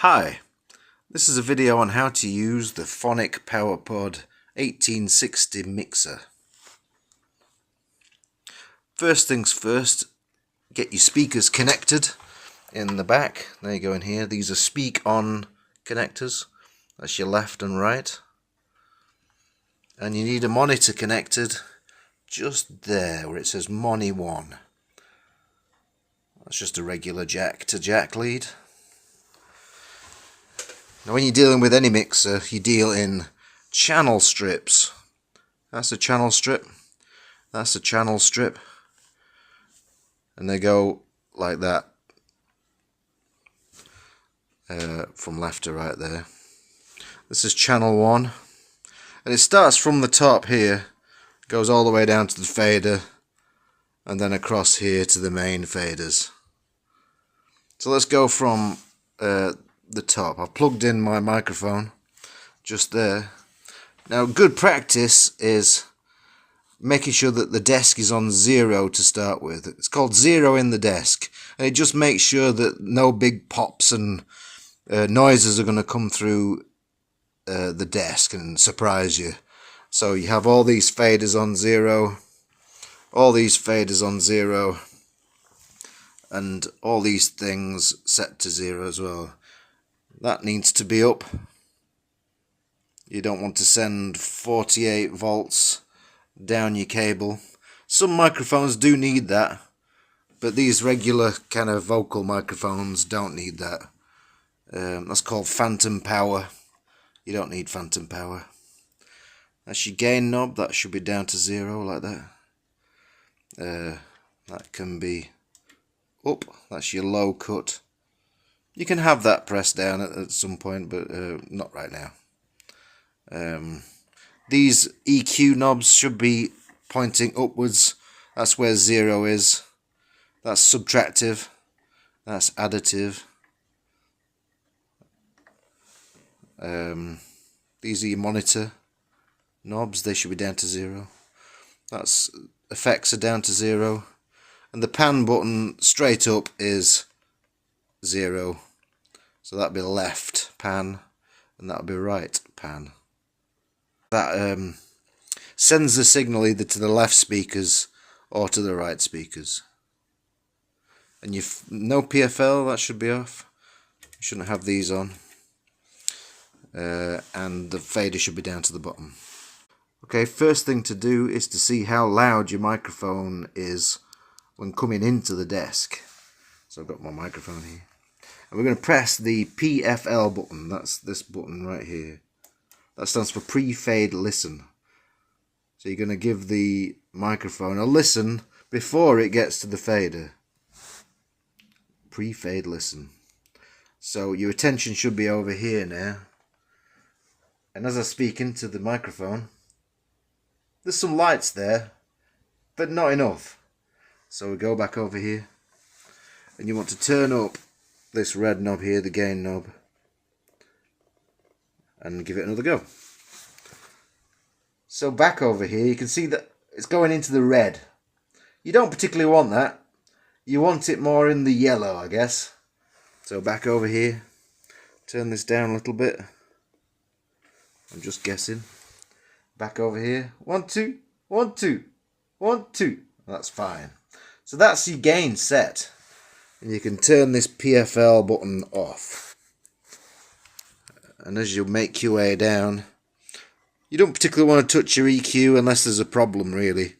Hi, this is a video on how to use the Phonic Power 1860 mixer. First things first, get your speakers connected in the back. There you go in here. These are speak on connectors. That's your left and right. And you need a monitor connected just there where it says Moni 1. That's just a regular jack to jack lead. Now when you're dealing with any mixer, you deal in channel strips. That's a channel strip. That's a channel strip. And they go like that. From left to right there. This is channel 1. And it starts from the top here. Goes all the way down to the fader. And then across here to the main faders. So let's go from the top. I've plugged in my microphone just there. Now good practice is making sure that the desk is on 0 to start with. It's called 0 in the desk, and it just makes sure that no big pops and noises are going to come through the desk and surprise you. So you have all these faders on 0, all these faders on 0, and all these things set to 0 as well. That needs to be up. You don't want to send 48 volts down your cable. Some microphones do need that, but these regular kind of vocal microphones don't need that. That's called phantom power. You don't need phantom power. That's your gain knob. That should be down to 0 like that. That can be up. That's your low cut. You can have that pressed down at some point, but not right now. These EQ knobs should be pointing upwards. That's where 0 is. That's subtractive. That's additive. These are your monitor knobs. They should be down to 0. That's effects are down to 0. And the pan button straight up is 0. So that'll be left pan and that'll be right pan. That sends the signal either to the left speakers or to the right speakers. And you've no PFL, that should be off. You shouldn't have these on. And the fader should be down to the bottom. Okay, first thing to do is to see how loud your microphone is when coming into the desk. So I've got my microphone here. And we're going to press the PFL button. That's this button right here. That stands for pre-fade listen. So you're going to give the microphone a listen before it gets to the fader. Pre-fade listen. So your attention should be over here now. And as I speak into the microphone, there's some lights there, but not enough. So we go back over here. And you want to turn up this red knob here, the gain knob, and give it another go. So back over here, you can see that it's going into the red. You don't particularly want that. You want it more in the yellow, I guess. So back over here, turn this down a little bit. I'm just guessing. Back over here, 1, 2, 1, 2, 1, 2. That's fine. So that's your gain set. And you can turn this PFL button off. And as you make your way down, you don't particularly want to touch your EQ unless there's a problem, really.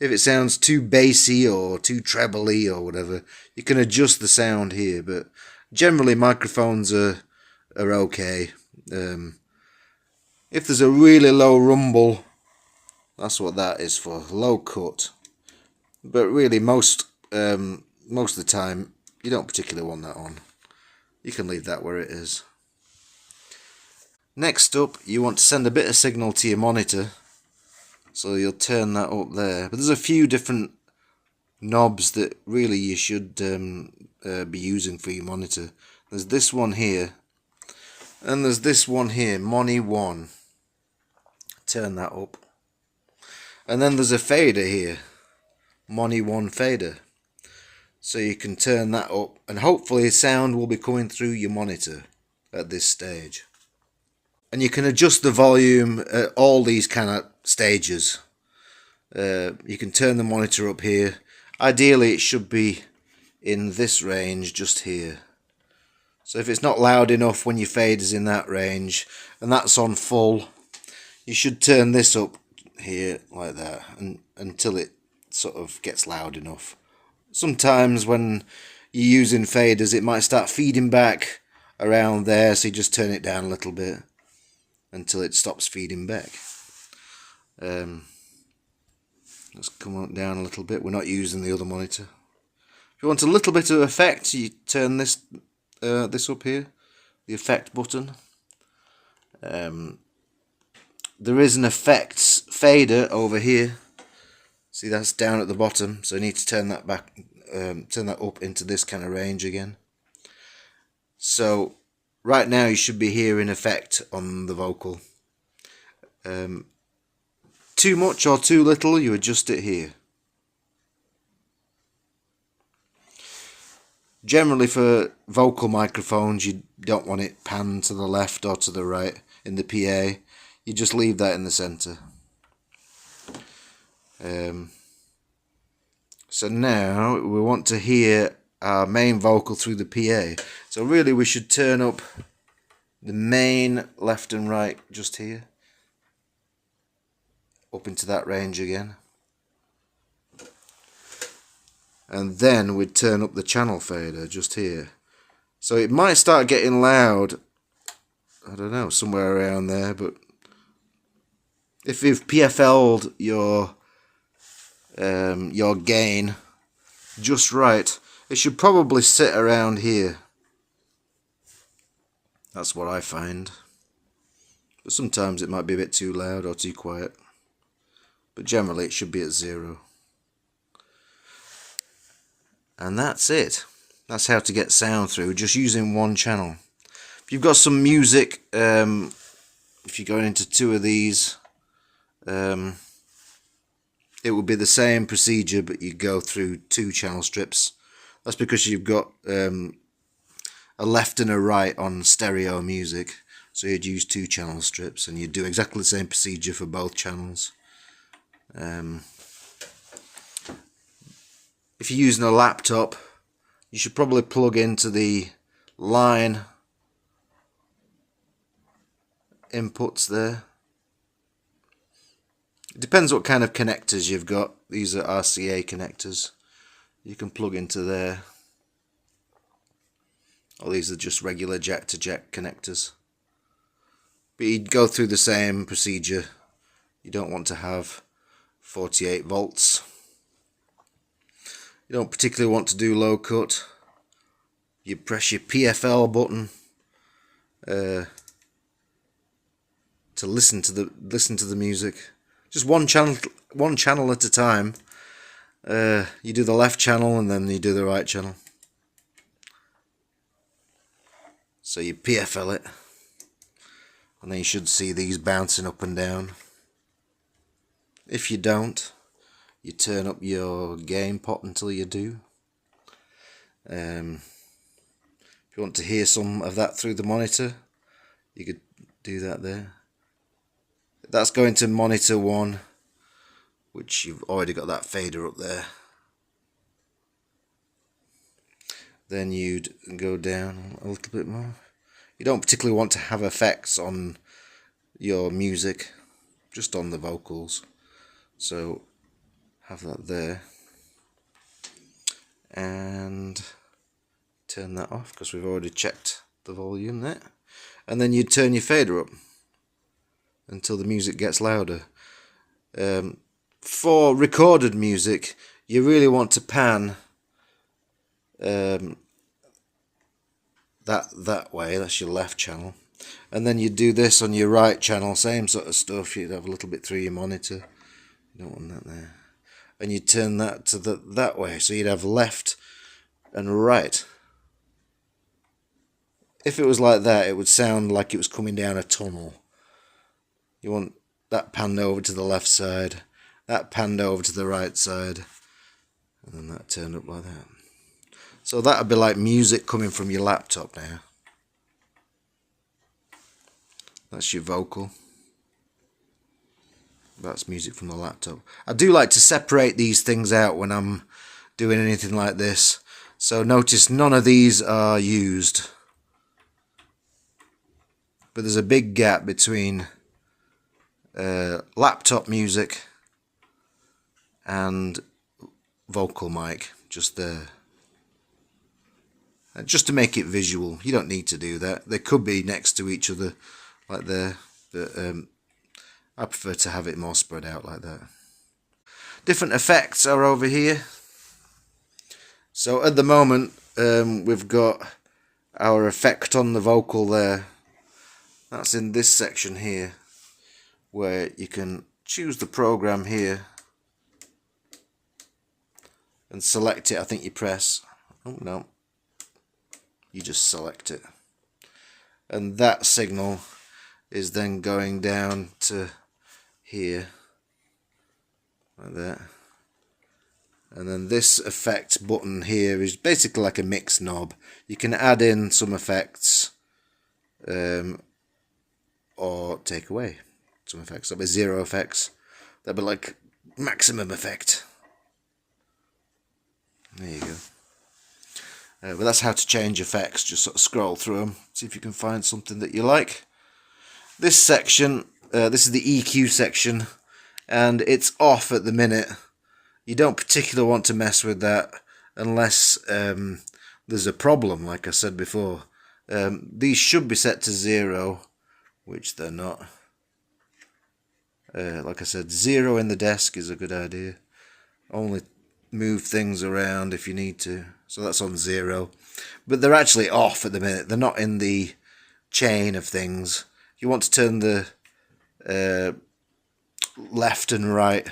If it sounds too bassy or too trebly or whatever, you can adjust the sound here. But generally microphones are okay. If there's a really low rumble, that's what that is for, low cut. But really most of the time, you don't particularly want that on. You can leave that where it is. Next up, you want to send a bit of signal to your monitor. So you'll turn that up there. But there's a few different knobs that really you should be using for your monitor. There's this one here. And there's this one here, Moni 1. Turn that up. And then there's a fader here. Moni 1 fader. So you can turn that up and hopefully sound will be coming through your monitor. at this stage. And you can adjust the volume at all these kind of stages. You can turn the monitor up here. Ideally it should be in this range just here. So if it's not loud enough when your fade is in that range and that's on full, you should turn this up here like that and until it sort of gets loud enough. Sometimes when you're using faders it might start feeding back around there, so you just turn it down a little bit until it stops feeding back. Let's come on down a little bit. We're not using the other monitor. If you want a little bit of effect, you turn this this up here, the effect button. There is an effects fader over here. See, that's down at the bottom, so you need to turn that back, turn that up into this kind of range again. So right now you should be hearing effect on the vocal. Too much or too little, you adjust it here. Generally for vocal microphones you don't want it panned to the left or to the right in the PA. You just leave that in the centre. So now we want to hear our main vocal through the PA. So really we should turn up the main left and right just here, up into that range again. And then we'd turn up the channel fader just here. So it might start getting loud, I don't know, somewhere around there, but if you've PFL'd your gain just right, it should probably sit around here. That's what I find. But sometimes it might be a bit too loud or too quiet. But generally it should be at 0. And that's it. That's how to get sound through, just using one channel. If you've got some music, if you're going into 2 of these, it would be the same procedure, but you go through 2 channel strips. That's because you've got a left and a right on stereo music, so you'd use 2 channel strips and you'd do exactly the same procedure for both channels. If you're using a laptop, you should probably plug into the line inputs there. It depends what kind of connectors you've got. These are RCA connectors. You can plug into there. Or these are just regular jack to jack connectors. But you'd go through the same procedure. You don't want to have 48 volts. You don't particularly want to do low cut. You press your PFL button to listen to the music. Just one channel at a time. You do the left channel and then you do the right channel. So you PFL it, and then you should see these bouncing up and down. If you don't, you turn up your gain pot until you do. If you want to hear some of that through the monitor, you could do that there. That's going to monitor 1, which you've already got that fader up there. Then you'd go down a little bit more. You don't particularly want to have effects on your music, just on the vocals. So have that there. And turn that off because we've already checked the volume there. And then you turn your fader up until the music gets louder. For recorded music, you really want to pan that way. That's your left channel, and then you do this on your right channel, same sort of stuff. You'd have a little bit through your monitor. You don't want that there, and you turn that to that way, so you'd have left and right. If it was like that, it would sound like it was coming down a tunnel. You want that panned over to the left side, that panned over to the right side, and then that turned up like that. So that would be like music coming from your laptop now. That's your vocal. That's music from the laptop. I do like to separate these things out when I'm doing anything like this. So notice none of these are used. But there's a big gap between laptop music and vocal mic, just there. Just to make it visual. You don't need to do that. They could be next to each other like there, but I prefer to have it more spread out like that. Different effects are over here. So at the moment we've got our effect on the vocal there. That's in this section here, where you can choose the program here and select it. I think you press, oh no, you just select it, and that signal is then going down to here like that. And then this effect button here is basically like a mix knob. You can add in some effects or take away some effects. That'll be 0 effects. That'll be like maximum effect. There you go. But that's how to change effects. Just sort of scroll through them, see if you can find something that you like. This section, this is the EQ section, and it's off at the minute. You don't particularly want to mess with that unless there's a problem, like I said before. These should be set to 0, which they're not. Like I said, 0 in the desk is a good idea. Only move things around if you need to. So that's on 0. But they're actually off at the minute. They're not in the chain of things. If you want to turn the left and right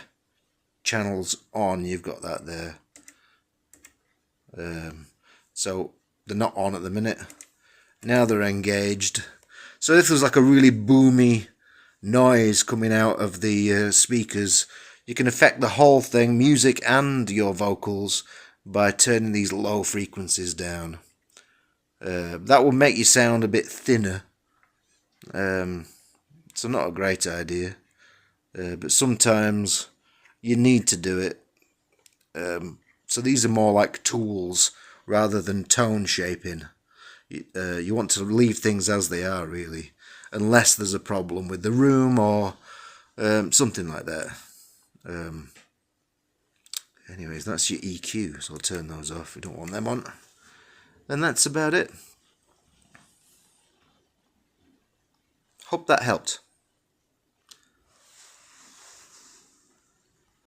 channels on, you've got that there. So they're not on at the minute. Now they're engaged. So if there's like a really boomy noise coming out of the speakers, you can affect the whole thing, music and your vocals, by turning these low frequencies down. That will make you sound a bit thinner. So not a great idea, but sometimes you need to do it. So these are more like tools rather than tone shaping. You want to leave things as they are, really, unless there's a problem with the room or something like that. Anyways, that's your EQ, so I'll turn those off. We don't want them on. And that's about it. Hope that helped.